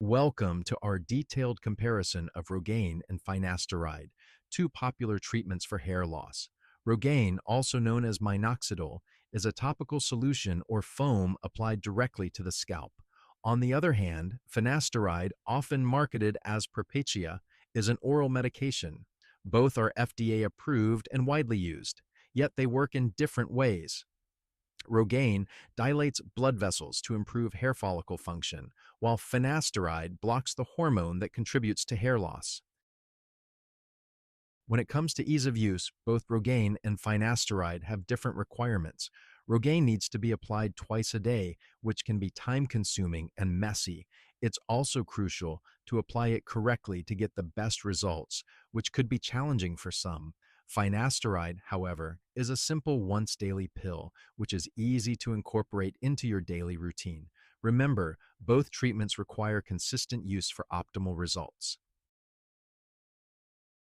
Welcome to our detailed comparison of Rogaine and Finasteride, two popular treatments for hair loss. Rogaine, also known as minoxidil, is a topical solution or foam applied directly to the scalp. On the other hand, Finasteride, often marketed as Perpetua, is an oral medication. Both are FDA approved and widely used, yet they work in different ways. Rogaine dilates blood vessels to improve hair follicle function, while finasteride blocks the hormone that contributes to hair loss. When it comes to ease of use, both Rogaine and finasteride have different requirements. Rogaine needs to be applied twice a day, which can be time-consuming and messy. It's also crucial to apply it correctly to get the best results, which could be challenging for some. Finasteride, however, is a simple once-daily pill, which is easy to incorporate into your daily routine. Remember, both treatments require consistent use for optimal results.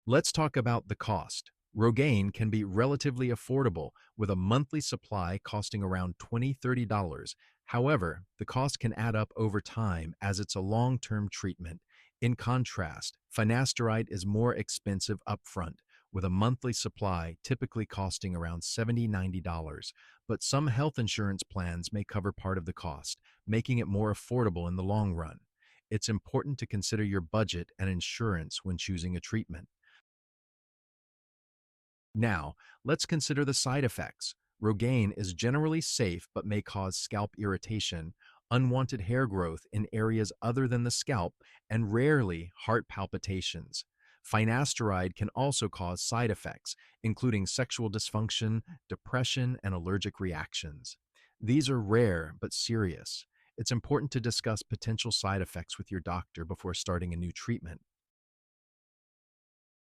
Let's talk about the cost. Rogaine can be relatively affordable, with a monthly supply costing around $20–30. However, the cost can add up over time as it's a long-term treatment. In contrast, finasteride is more expensive upfront, with a monthly supply typically costing around $70–90. But some health insurance plans may cover part of the cost, making it more affordable in the long run. It's important to consider your budget and insurance when choosing a treatment. Now, let's consider the side effects. Rogaine is generally safe but may cause scalp irritation, unwanted hair growth in areas other than the scalp, and rarely heart palpitations. Finasteride can also cause side effects, including sexual dysfunction, depression, and allergic reactions. These are rare but serious. It's important to discuss potential side effects with your doctor before starting a new treatment.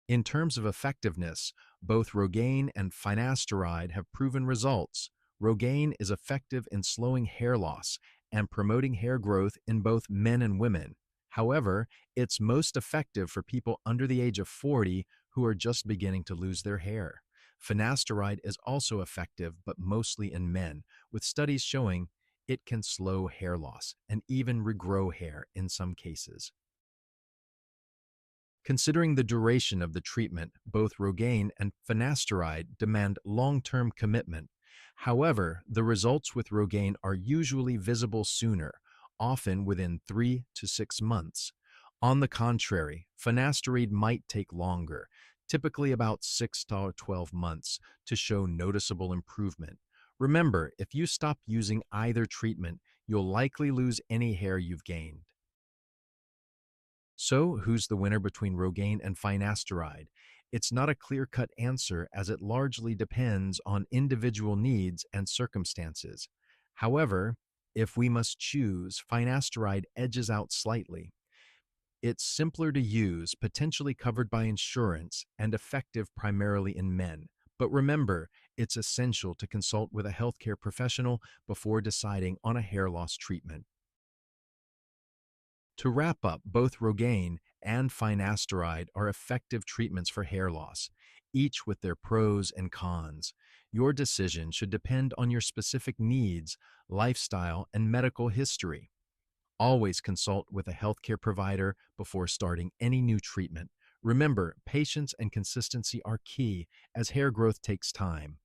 In terms of effectiveness, both Rogaine and finasteride have proven results. Rogaine is effective in slowing hair loss and promoting hair growth in both men and women. However, it's most effective for people under the age of 40 who are just beginning to lose their hair. Finasteride is also effective, but mostly in men, with studies showing it can slow hair loss and even regrow hair in some cases. Considering the duration of the treatment, both Rogaine and finasteride demand long-term commitment. However, the results with Rogaine are usually visible sooner, often within 3 to 6 months. On the contrary, finasteride might take longer, typically about 6 to 12 months, to show noticeable improvement. Remember, if you stop using either treatment, you'll likely lose any hair you've gained. So, who's the winner between Rogaine and finasteride? It's not a clear-cut answer, as it largely depends on individual needs and circumstances. However, if we must choose, finasteride edges out slightly. It's simpler to use, potentially covered by insurance, and effective primarily in men. But remember, it's essential to consult with a healthcare professional before deciding on a hair loss treatment. To wrap up, both Rogaine and finasteride are effective treatments for hair loss, each with their pros and cons. Your decision should depend on your specific needs, lifestyle, and medical history. Always consult with a healthcare provider before starting any new treatment. Remember, patience and consistency are key, as hair growth takes time.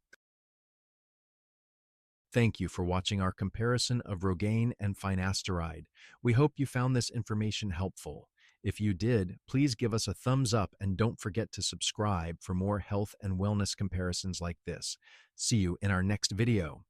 Thank you for watching our comparison of Rogaine and finasteride. We hope you found this information helpful. If you did, please give us a thumbs up and don't forget to subscribe for more health and wellness comparisons like this. See you in our next video.